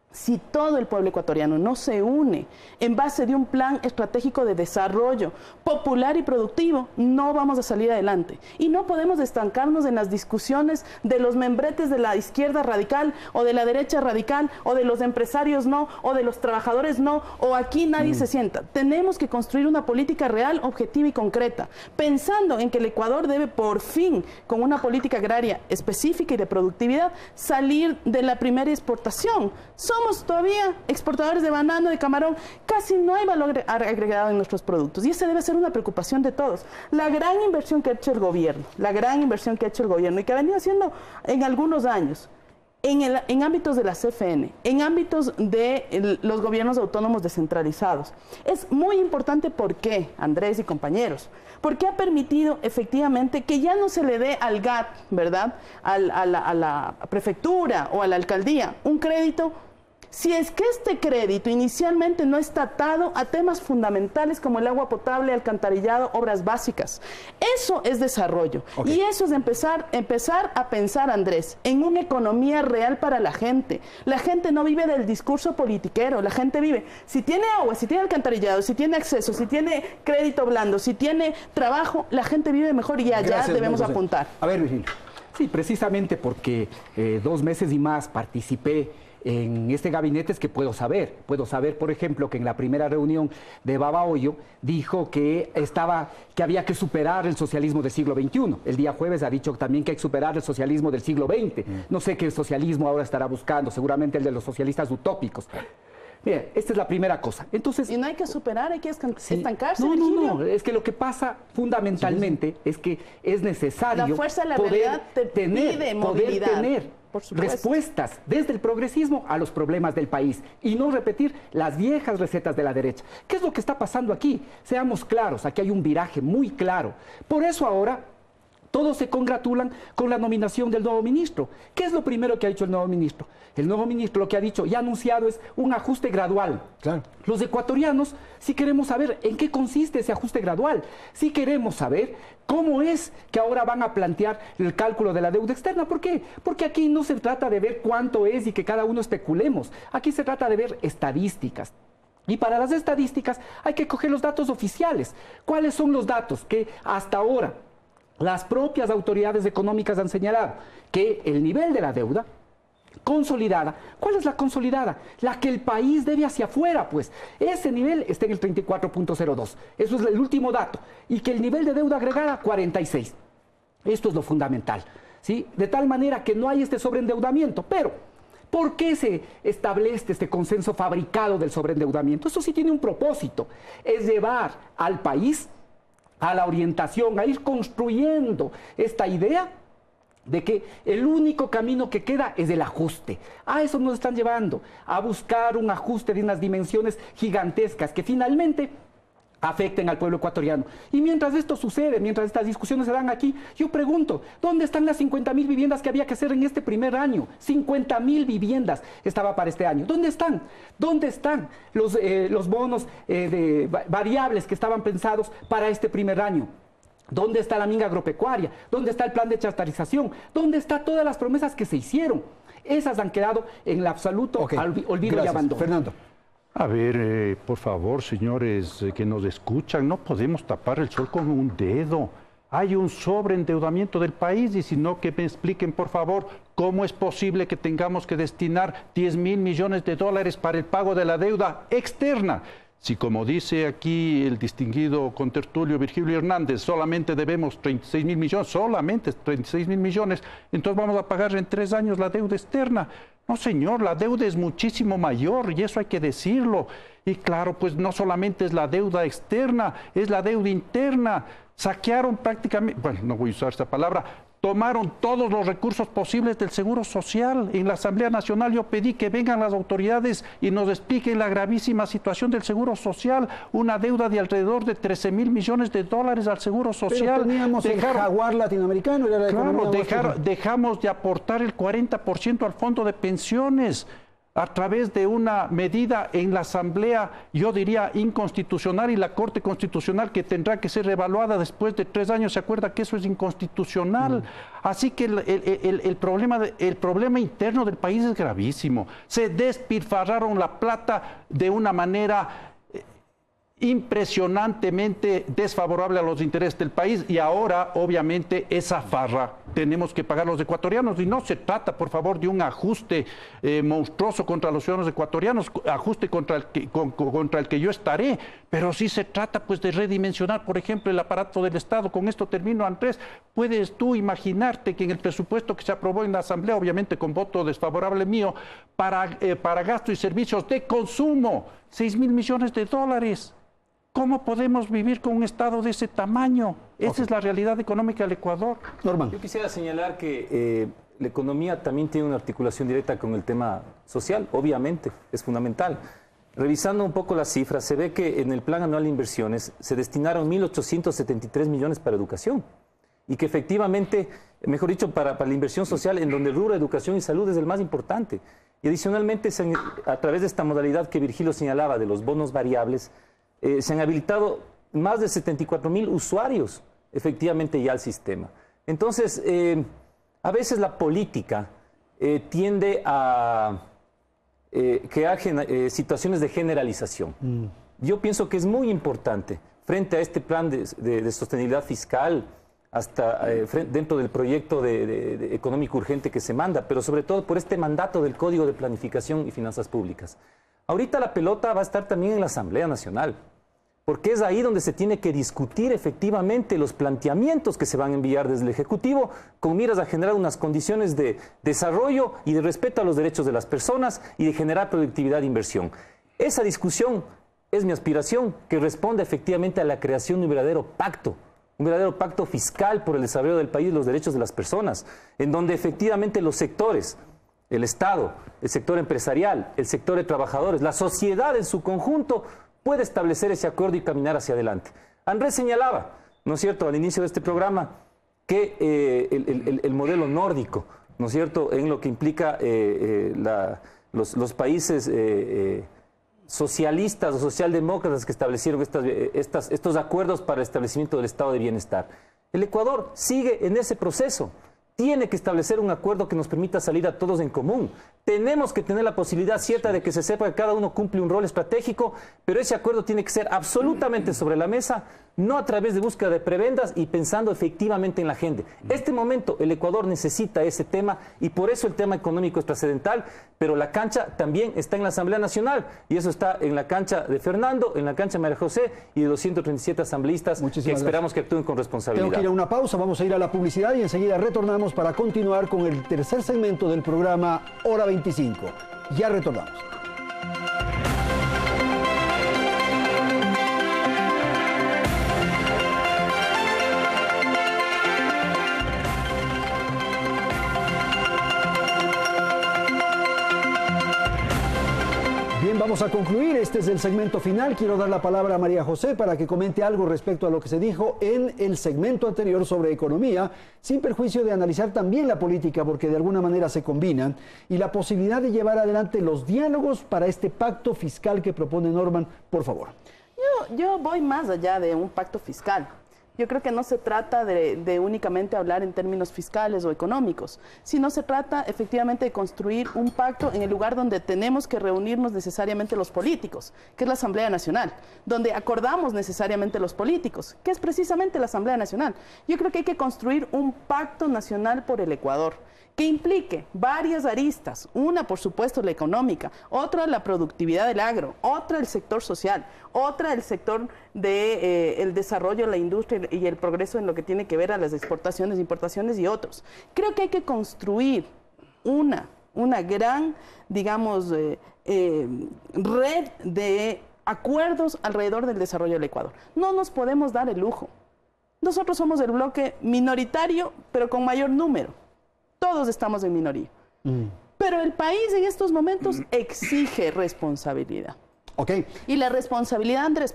si todo el pueblo ecuatoriano no se une en base de un plan estratégico de desarrollo popular y productivo, no vamos a salir adelante. Y no podemos estancarnos en las discusiones de los membretes de la izquierda radical o de la derecha radical o de los empresarios no, o de los trabajadores no, o aquí nadie se sienta. Tenemos que construir una política real, objetiva y concreta, pensando en que el Ecuador debe por fin, con una política agraria específica y de productividad, salir de la primera exportación. Somos todavía exportadores de banano, de camarón, casi no hay valor agregado en nuestros productos y esa debe ser una preocupación de todos. La gran inversión que ha hecho el gobierno, y que ha venido haciendo en algunos años, en ámbitos de la CFN, en ámbitos de los gobiernos autónomos descentralizados, es muy importante. ¿Por qué, Andrés y compañeros? Porque ha permitido efectivamente que ya no se le dé al GAT, ¿verdad?, a la prefectura o a la alcaldía un crédito, si es que este crédito inicialmente no está atado a temas fundamentales como el agua potable, alcantarillado, obras básicas. Eso es desarrollo. Okay. Y eso es empezar a pensar, Andrés, en una economía real para la gente. La gente no vive del discurso politiquero, la gente vive, si tiene agua, si tiene alcantarillado, si tiene acceso, si tiene crédito blando, si tiene trabajo, la gente vive mejor y allá debemos apuntar.
A ver, Virgilio.
Sí, precisamente porque 2 meses y más participé en este gabinete es que puedo saber, por ejemplo, que en la primera reunión de Babahoyo dijo que había que superar el socialismo del siglo XXI. El día jueves ha dicho también que hay que superar el socialismo del siglo XX. No sé qué socialismo ahora estará buscando, seguramente el de los socialistas utópicos. Mira, esta es la primera cosa. Entonces,
y no hay que superar, hay que estancarse.
No, es que lo que pasa fundamentalmente es que es necesario
la fuerza de la realidad poder
tener respuestas desde el progresismo a los problemas del país y no repetir las viejas recetas de la derecha. ¿Qué es lo que está pasando aquí? Seamos claros, aquí hay un viraje muy claro. Por eso ahora todos se congratulan con la nominación del nuevo ministro. ¿Qué es lo primero que ha dicho el nuevo ministro? El nuevo ministro lo que ha dicho y ha anunciado es un ajuste gradual. Claro. Los ecuatorianos sí queremos saber en qué consiste ese ajuste gradual. Sí queremos saber cómo es que ahora van a plantear el cálculo de la deuda externa. ¿Por qué? Porque aquí no se trata de ver cuánto es y que cada uno especulemos. Aquí se trata de ver estadísticas. Y para las estadísticas hay que coger los datos oficiales. ¿Cuáles son los datos que hasta ahora las propias autoridades económicas han señalado? Que el nivel de la deuda consolidada. ¿Cuál es la consolidada? La que el país debe hacia afuera, pues. Ese nivel está en el 34.02. Eso es el último dato. Y que el nivel de deuda agregada, 46. Esto es lo fundamental, ¿sí? De tal manera que no hay este sobreendeudamiento. Pero, ¿por qué se establece este consenso fabricado del sobreendeudamiento? Eso sí tiene un propósito. Es llevar al país a la orientación, a ir construyendo esta idea de que el único camino que queda es el ajuste. A eso nos están llevando, a buscar un ajuste de unas dimensiones gigantescas que finalmente afecten al pueblo ecuatoriano. Y mientras esto sucede, mientras estas discusiones se dan aquí, yo pregunto, ¿dónde están las 50.000 viviendas que había que hacer en este primer año? 50.000 viviendas estaba para este año. ¿Dónde están? ¿Dónde están los bonos variables que estaban pensados para este primer año? ¿Dónde está la minga agropecuaria? ¿Dónde está el plan de chartarización? ¿Dónde están todas las promesas que se hicieron? Esas han quedado en el absoluto olvido y abandono.
Fernando.
A ver, por favor, señores que nos escuchan, no podemos tapar el sol con un dedo. Hay un sobreendeudamiento del país y si no, que me expliquen, por favor, cómo es posible que tengamos que destinar 10.000 millones de dólares para el pago de la deuda externa. Si, como dice aquí el distinguido contertulio Virgilio Hernández, solamente debemos 36.000 millones, solamente 36.000 millones, entonces vamos a pagar en 3 años la deuda externa. No, señor, la deuda es muchísimo mayor y eso hay que decirlo. Y claro, pues no solamente es la deuda externa, es la deuda interna. Saquearon prácticamente, bueno, no voy a usar esta palabra, tomaron todos los recursos posibles del Seguro Social. En la Asamblea Nacional yo pedí que vengan las autoridades y nos expliquen la gravísima situación del Seguro Social, una deuda de alrededor de 13.000 millones de dólares al Seguro Social.
Pero teníamos el jaguar latinoamericano. Era la
claro, dejamos de aportar el 40% al fondo de pensiones a través de una medida en la Asamblea, yo diría inconstitucional, y la Corte Constitucional que tendrá que ser reevaluada después de 3 años, se acuerda que eso es inconstitucional. Así que el problema interno del país es gravísimo. Se despilfarraron la plata de una manera impresionantemente desfavorable a los intereses del país y ahora obviamente esa farra tenemos que pagar los ecuatorianos y no se trata por favor de un ajuste monstruoso contra los ciudadanos ecuatorianos, ajuste contra el que yo estaré, pero sí se trata pues de redimensionar por ejemplo el aparato del Estado. Con esto termino, Andrés. Puedes tú imaginarte que en el presupuesto que se aprobó en la Asamblea, obviamente con voto desfavorable mío, para gasto y servicios de consumo, 6.000 millones de dólares. ¿Cómo podemos vivir con un Estado de ese tamaño? Esa es la realidad económica del Ecuador.
Norman.
Yo quisiera señalar que la economía también tiene una articulación directa con el tema social, obviamente, es fundamental. Revisando un poco las cifras, se ve que en el Plan Anual de Inversiones se destinaron 1.873 millones para educación y que efectivamente, mejor dicho, para la inversión social, en donde el rubro de educación y salud es el más importante. Y adicionalmente, a través de esta modalidad que Virgilio señalaba de los bonos variables, se han habilitado más de 74.000 usuarios efectivamente ya al sistema. Entonces, a veces la política tiende a crear situaciones de generalización. Yo pienso que es muy importante, frente a este plan de sostenibilidad fiscal, hasta dentro del proyecto de económico urgente que se manda, pero sobre todo por este mandato del Código de Planificación y Finanzas Públicas. Ahorita la pelota va a estar también en la Asamblea Nacional, porque es ahí donde se tiene que discutir efectivamente los planteamientos que se van a enviar desde el Ejecutivo con miras a generar unas condiciones de desarrollo y de respeto a los derechos de las personas y de generar productividad e inversión. Esa discusión es mi aspiración, que responda efectivamente a la creación de un verdadero pacto fiscal por el desarrollo del país y los derechos de las personas, en donde efectivamente los sectores, el Estado, el sector empresarial, el sector de trabajadores, la sociedad en su conjunto, puede establecer ese acuerdo y caminar hacia adelante. Andrés señalaba, ¿no es cierto?, al inicio de este programa, que el modelo nórdico, ¿no es cierto?, en lo que implica los países socialistas o socialdemócratas que establecieron estos acuerdos para el establecimiento del estado de bienestar. El Ecuador sigue en ese proceso. tiene que establecer un acuerdo que nos permita salir a todos en común. Tenemos que tener la posibilidad cierta de que se sepa que cada uno cumple un rol estratégico, pero ese acuerdo tiene que ser absolutamente sobre la mesa, no a través de búsqueda de prebendas y pensando efectivamente en la gente. Este momento el Ecuador necesita ese tema y por eso el tema económico es trascendental, pero la cancha también está en la Asamblea Nacional y eso está en la cancha de Fernando, en la cancha de María José y de 237 asambleístas que esperamos que actúen con responsabilidad.
Tengo que ir a una pausa, vamos a ir a la publicidad y enseguida retornamos para continuar con el tercer segmento del programa Hora 25. Ya retornamos. Bien, vamos a concluir. Este es el segmento final. Quiero dar la palabra a María José para que comente algo respecto a lo que se dijo en el segmento anterior sobre economía, sin perjuicio de analizar también la política, porque de alguna manera se combinan, y la posibilidad de llevar adelante los diálogos para este pacto fiscal que propone Norman, por favor.
Yo voy más allá de un pacto fiscal. Yo creo que no se trata de únicamente hablar en términos fiscales o económicos, sino se trata efectivamente de construir un pacto en el lugar donde tenemos que reunirnos necesariamente los políticos, que es la Asamblea Nacional, donde acordamos necesariamente los políticos, que es precisamente la Asamblea Nacional. Yo creo que hay que construir un pacto nacional por el Ecuador, que implique varias aristas, una por supuesto la económica, otra la productividad del agro, otra el sector social, otra el sector del desarrollo de la industria y el progreso en lo que tiene que ver a las exportaciones, importaciones y otros. Creo que hay que construir una gran, digamos, red de acuerdos alrededor del desarrollo del Ecuador. No nos podemos dar el lujo. Nosotros somos el bloque minoritario, pero con mayor número. Todos estamos en minoría. Pero el país en estos momentos exige responsabilidad.
Okay.
Y la responsabilidad, Andrés,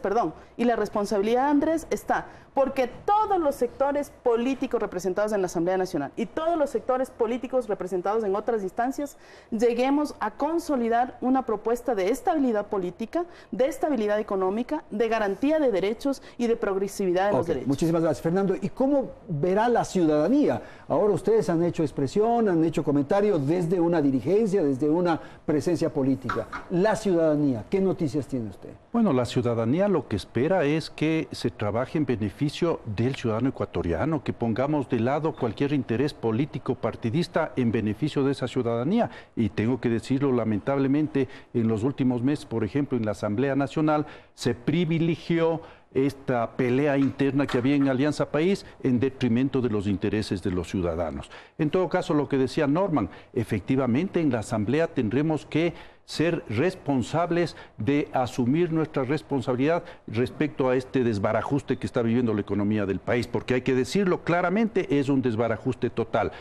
está porque todos los sectores políticos representados en la Asamblea Nacional y todos los sectores políticos representados en otras instancias lleguemos a consolidar una propuesta de estabilidad política, de estabilidad económica, de garantía de derechos y de progresividad de los derechos.
Muchísimas gracias, Fernando. ¿Y cómo verá la ciudadanía? Ahora ustedes han hecho expresión, han hecho comentarios desde una dirigencia, desde una presencia política. La ciudadanía, ¿qué noticias tiene usted?
Bueno, la ciudadanía lo que espera es que se trabaje en beneficio del ciudadano ecuatoriano, que pongamos de lado cualquier interés político partidista en beneficio de esa ciudadanía. Y tengo que decirlo, lamentablemente, en los últimos meses, por ejemplo, en la Asamblea Nacional, se privilegió esta pelea interna que había en Alianza País en detrimento de los intereses de los ciudadanos. En todo caso, lo que decía Norman, efectivamente en la Asamblea tendremos que ser responsables de asumir nuestra responsabilidad respecto a este desbarajuste que está viviendo la economía del país, porque hay que decirlo claramente, es un desbarajuste total.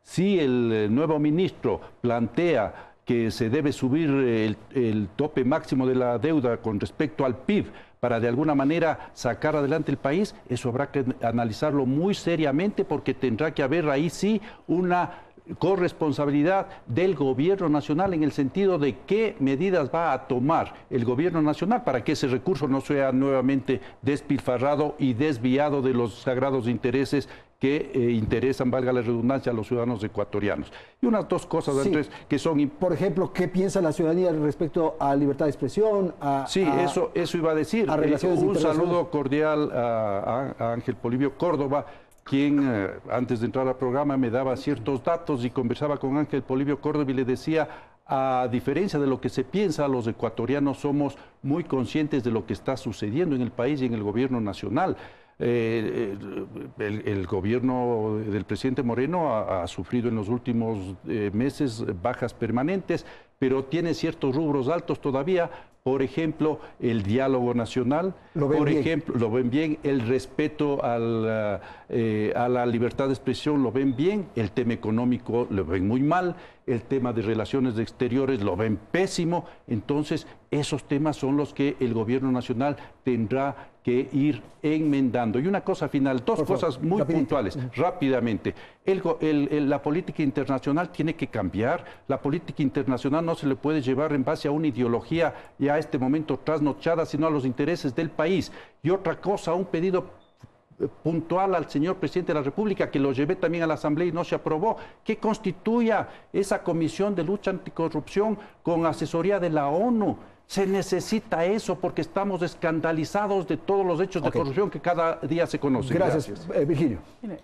Si el nuevo ministro plantea que se debe subir el tope máximo de la deuda con respecto al PIB para de alguna manera sacar adelante el país, eso habrá que analizarlo muy seriamente porque tendrá que haber ahí sí una corresponsabilidad del gobierno nacional en el sentido de qué medidas va a tomar el gobierno nacional para que ese recurso no sea nuevamente despilfarrado y desviado de los sagrados intereses que interesan, valga la redundancia, a los ciudadanos ecuatorianos. Y unas dos cosas, Andrés, que son...
Por ejemplo, ¿qué piensa la ciudadanía respecto a libertad de expresión?
Eso iba a decir. Un saludo cordial a Ángel Polibio Córdoba, quien antes de entrar al programa me daba ciertos datos y conversaba con Ángel Polibio Córdoba y le decía, a diferencia de lo que se piensa, los ecuatorianos somos muy conscientes de lo que está sucediendo en el país y en el gobierno nacional. El gobierno del presidente Moreno ha sufrido en los últimos meses bajas permanentes, pero tiene ciertos rubros altos todavía. Por ejemplo, el diálogo nacional, lo ven bien, el respeto a la libertad de expresión lo ven bien, el tema económico lo ven muy mal, el tema de relaciones exteriores lo ven pésimo. Entonces, esos temas son los que el gobierno nacional tendrá que ir enmendando. Y una cosa final, dos cosas muy puntuales, rápidamente. La política internacional tiene que cambiar. La política internacional no se le puede llevar en base a una ideología ya a este momento trasnochada, sino a los intereses del país. Y otra cosa, un pedido puntual al señor presidente de la República, que lo llevé también a la Asamblea y no se aprobó, que constituya esa comisión de lucha anticorrupción con asesoría de la ONU. Se necesita eso porque estamos escandalizados de todos los hechos de corrupción que cada día se conocen.
Gracias. Virgilio.
Mire,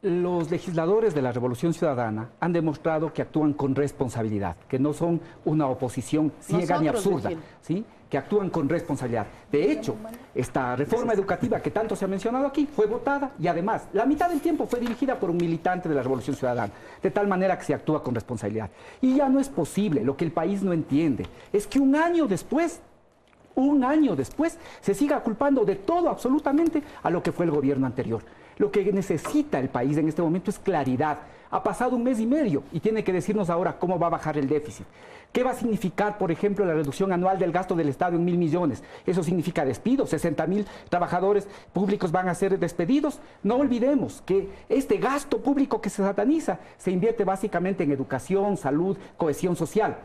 los legisladores de la Revolución Ciudadana han demostrado que actúan con responsabilidad, que no son una oposición ciega ni absurda, ¿sí? Que actúan con responsabilidad. De hecho, esta reforma educativa que tanto se ha mencionado aquí fue votada y además la mitad del tiempo fue dirigida por un militante de la Revolución Ciudadana, de tal manera que se actúa con responsabilidad. Y ya no es posible, lo que el país no entiende es que un año después, se siga culpando de todo absolutamente a lo que fue el gobierno anterior. Lo que necesita el país en este momento es claridad. Ha pasado un mes y medio y tiene que decirnos ahora cómo va a bajar el déficit. ¿Qué va a significar, por ejemplo, la reducción anual del gasto del Estado en 1.000 millones? Eso significa despidos, 60.000 trabajadores públicos van a ser despedidos. No olvidemos que este gasto público que se sataniza se invierte básicamente en educación, salud, cohesión social.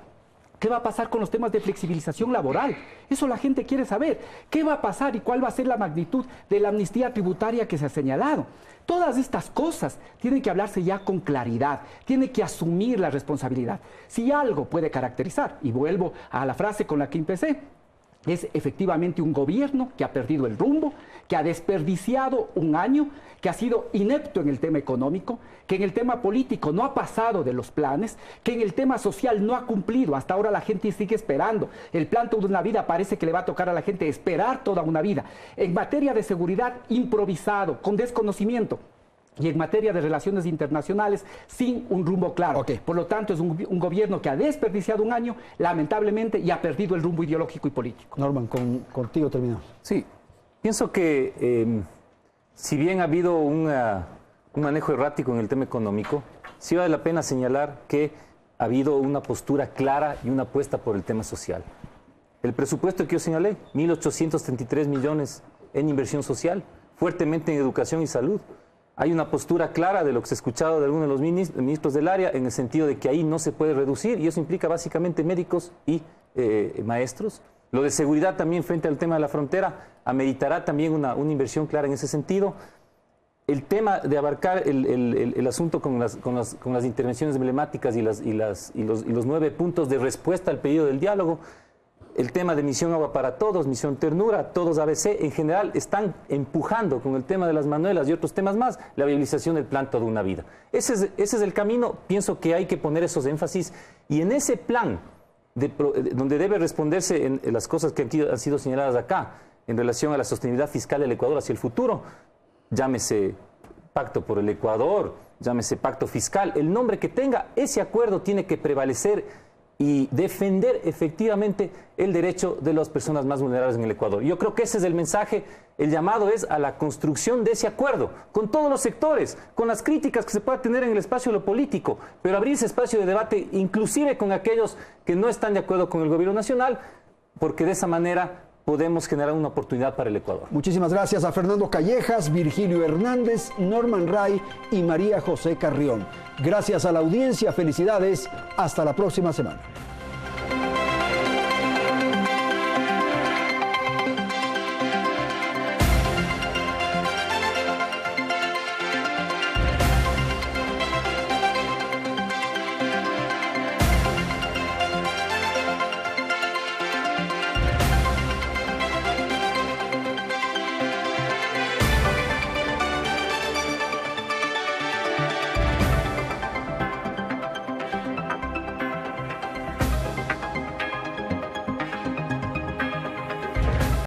¿Qué va a pasar con los temas de flexibilización laboral? Eso la gente quiere saber. ¿Qué va a pasar y cuál va a ser la magnitud de la amnistía tributaria que se ha señalado? Todas estas cosas tienen que hablarse ya con claridad, tiene que asumir la responsabilidad. Si algo puede caracterizar, y vuelvo a la frase con la que empecé, es efectivamente un gobierno que ha perdido el rumbo, que ha desperdiciado un año, que ha sido inepto en el tema económico, que en el tema político no ha pasado de los planes, que en el tema social no ha cumplido. Hasta ahora la gente sigue esperando. El plan Toda una Vida parece que le va a tocar a la gente esperar toda una vida. En materia de seguridad, improvisado, con desconocimiento. Y en materia de relaciones internacionales, sin un rumbo claro. Por lo tanto, es un gobierno que ha desperdiciado un año, lamentablemente, y ha perdido el rumbo ideológico y político.
Norman, contigo terminamos.
Sí, pienso que si bien ha habido un manejo errático en el tema económico, sí vale la pena señalar que ha habido una postura clara y una apuesta por el tema social. El presupuesto que yo señalé, 1.833 millones en inversión social, fuertemente en educación y salud. Hay una postura clara de lo que se ha escuchado de algunos de los ministros del área en el sentido de que ahí no se puede reducir y eso implica básicamente médicos y maestros. Lo de seguridad también frente al tema de la frontera ameritará también una inversión clara en ese sentido. El tema de abarcar el asunto con las intervenciones emblemáticas y los 9 puntos de respuesta al pedido del diálogo, el tema de Misión Agua para Todos, Misión Ternura, Todos ABC, en general están empujando con el tema de las manuelas y otros temas más, la viabilización del plan Toda una Vida. Ese es el camino, pienso que hay que poner esos énfasis y en ese plan, donde debe responderse en las cosas que han sido señaladas acá, en relación a la sostenibilidad fiscal del Ecuador hacia el futuro, llámese Pacto por el Ecuador, llámese Pacto Fiscal, el nombre que tenga, ese acuerdo tiene que prevalecer y defender efectivamente el derecho de las personas más vulnerables en el Ecuador. Yo creo que ese es el mensaje, el llamado es a la construcción de ese acuerdo, con todos los sectores, con las críticas que se pueda tener en el espacio de lo político, pero abrir ese espacio de debate inclusive con aquellos que no están de acuerdo con el gobierno nacional, porque de esa manera podemos generar una oportunidad para el Ecuador.
Muchísimas gracias a Fernando Callejas, Virgilio Hernández, Norman Ray y María José Carrión. Gracias a la audiencia, felicidades, hasta la próxima semana.